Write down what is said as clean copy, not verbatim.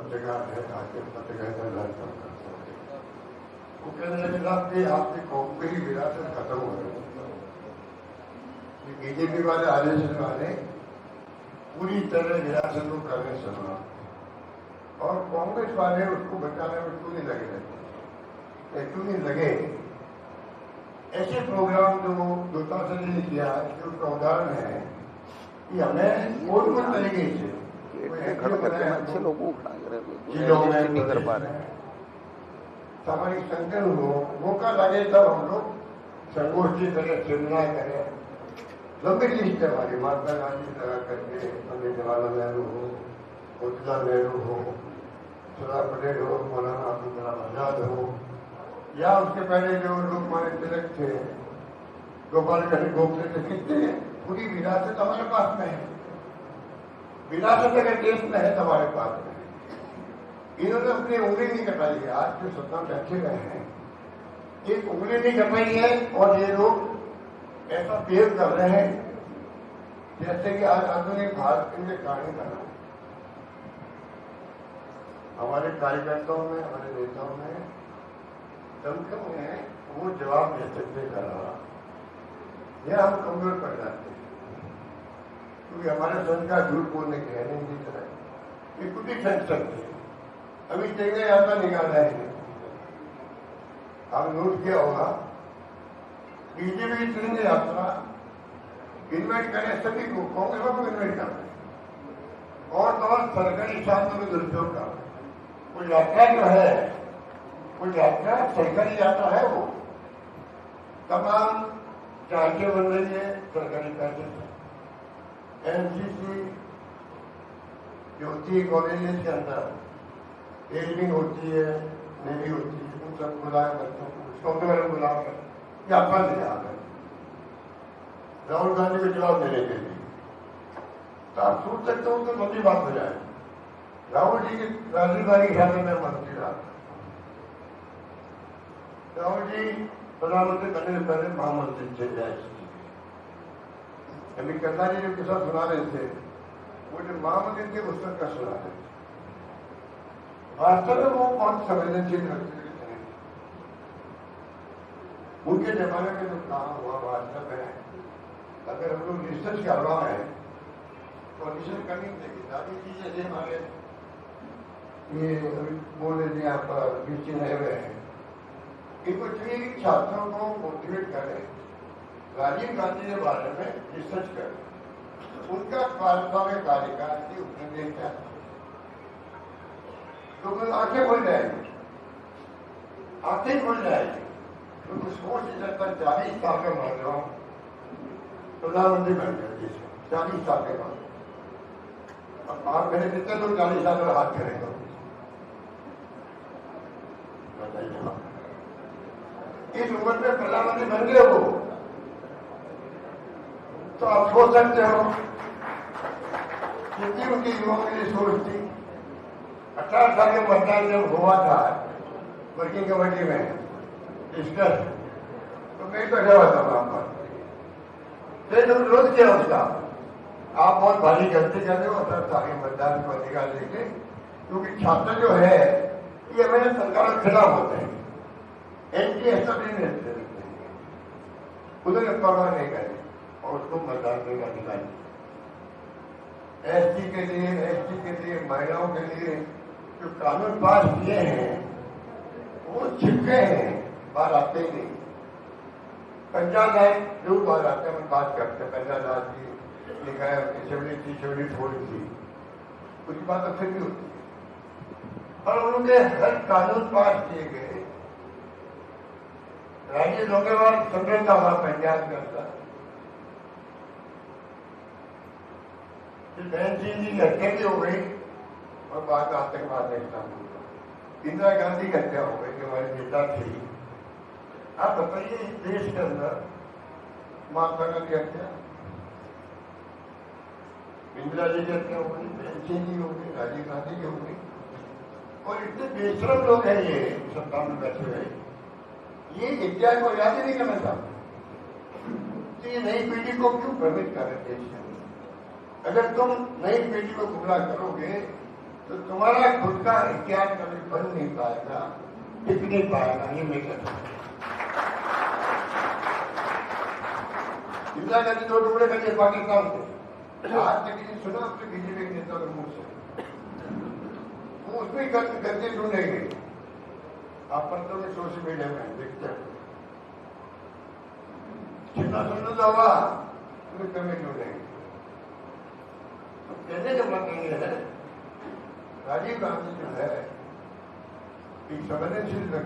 पत्रकार है, आके पत्रकारिता लड़का करते हैं। वो कहने लगा कि आपकी कौम की विरासत खत्म हो गई। बीजेपी वाले आरएसएस वाले पूरी तरह विरासत को करने चलना और कांग्रेस वाले उसको बचाने में क्यों नहीं लगे रहते, क्यों नहीं लगे। ऐसे प्रोग्राम जो दुतासन ने किया उसका उदाहरण है कि हमें कोई कोई तरीके से अच्छे लोगों नहीं कर पा रहे हैं, सामाजिक संगठन हो, मौका लगे तब हम लोग संगोष्ठी करें, सेमिनार करें। लंबी लिस्ट है हमारी, महात्मा गांधी से लगा करके पंडित जवाहरलाल नेहरू हो, मोतीलाल नेहरू हो, सरदार पटेल हो, मौलाना अब्दुल कलाम आजाद हो, या उसके पहले जो लोकमान्य तिलक थे, गोपाल कृष्ण गोखले थे, कितने पूरी विरासत हमारे पास में है। विरासत अगर देश में है तो हमारे पास में है। इन्होंने अपनी उंगली नहीं कटाई है। आज जो सत्ता में बैठे हुए हैं, एक उंगली नहीं कटाई है और ये लोग ऐसा बिहेव कर रहे हैं जैसे कि आज आधुनिक भारत के लिए कहानी बना। हमारे कार्यकर्ताओं में, हमारे नेताओं में दमखम है, वो जवाब दे सकते कर रहा, यह हम कमजोर पड़ जाते हैं क्योंकि हमारे संस्कार झूठ बोलने के है नहीं की तरह, ये कुछ ही फेंक सकते हैं। अभी चेंगे यात्रा निकाल रहे हैं, आप नोट किया होगा, बीजेपी चेंगे यात्रा इन्वाइट करें सभी को, कांग्रेस को इन्वाइट कर रहे हैं और तो सरकारी शासन में दुरुपयोग कर रहे हैं। वो यात्रा जो है, वो यात्रा सरकारी यात्रा है, वो तमाम चार्टें बन रही है सरकारी पैसे से। एनसीसी जो होती है कॉलेज के अंदर एयरिंग होती है, नेवी होती है, उन सब बुलाए बच्चों को, स्कॉलर बुलाकर यात्रा ले जाकर राहुल गांधी को जवाब देने के लिए। तो आप सोच सकते हो तो लंबी बात हो जाए। राहुल जी की राजनीतिक ख्याल में मंत्री रहा, राहुल जी प्रधानमंत्री बनने से पहले महामंत्री थे जाए। अभी कन्नाजी जो किस्सा सुना रहे थे, वो जो महामंत्री थे उसका क्या सुना रहे थे, वास्तव में वो कौन संवेदनशील रखते थे। उनके जमाने में जो काम हुआ वास्तव में, अगर हम लोग रिसर्च कर रहा है तो रिसर्च करनी चाहिए। दादी जी जैसे हमारे ये बोल रहे थे, आप बीच रहे हुए हैं, इनको चाहिए कि छात्रों को मोटिवेट करें, राजीव गांधी के बारे में रिसर्च करें, उनका 5 कार्यकाल की उपलब्धि क्या था, तो फिर आंखें खुल जाएगी, आंखें खुल जाएगी। क्योंकि सोच सकता 40 साल का नौजवान प्रधानमंत्री बन गया देश में, 40 साल के बाद। अब आप मेरे कितने लोग 40 साल में हाथ करेंगे, बताइए। इस उम्र में प्रधानमंत्री बन गए वो, तो आप सोच सकते हो कितनी उनकी युवाओं के लिए सोच थी। 18 साल के मतदान जब हुआ था वर्किंग कमेटी में डिस्कस, तो मैं बैठा हुआ था वहां पर, फिर विरोध किया उसका, आप बहुत भारी गलती कर रहे हो 18 साल के मतदान को अधिकार लेके, क्योंकि छात्र जो है ये हमारे सरकार के खिलाफ होते हैं, एंटी एस्टेब्लिशमेंट रहते हैं, उन्होंने परवाह नहीं करी और उसको मतदान करने का अधिकार दिया। एसटी के लिए महिलाओं के लिए जो कानून पास किए हैं वो छिपके हैं, बाहर आते ही नहीं। पंजाब राज जो बाहर आते हैं, बात करते हैं पंजाब राज की लिखा है, 74 थी, उसकी बात तो फिर भी होती है। और उनके हर कानून पास किए गए, राजीव लोकेवाल संगठन हुआ पंजाब के अंदर, बहन सिंह जी की हत्या भी हो गई और बात आतंकवाद देखता हूँ। इंदिरा गांधी की हत्या हो गई जो हमारी नेता थी। आप बताइए इस देश के अंदर महात्मा गांधी की हत्या, इंदिरा जी की हत्या हो गई, बहन सिंह जी हो गई, राजीव गांधी की हो गई, और इतने बेशरम लोग हैं ये सत्ता में बैठे हुए, ये इतिहास को याद ही नहीं करना चाहते। तो ये नई पीढ़ी को क्यों भ्रमित कर रहे देश में? अगर तुम नई पीढ़ी को गुमराह करोगे तो तुम्हारा खुद का इतिहास कभी बन नहीं पाएगा, टिक नहीं पाएगा। ये मैं कहता हूं। इंदिरा गांधी 2 टुकड़े करके पाकिस्तान से आज तक ये सुना आपने बीजेपी के नेता के मुंह से? वो उसमें गलती ढूंढेंगे। आप पत्रों में सोशल मीडिया में देखते हैं कितना सुंदर हुआ, उसमें कमी ढूंढेंगे। तो कहने का मतलब ये है, राजीव गांधी जो है एक संवेदनशील व्यक्ति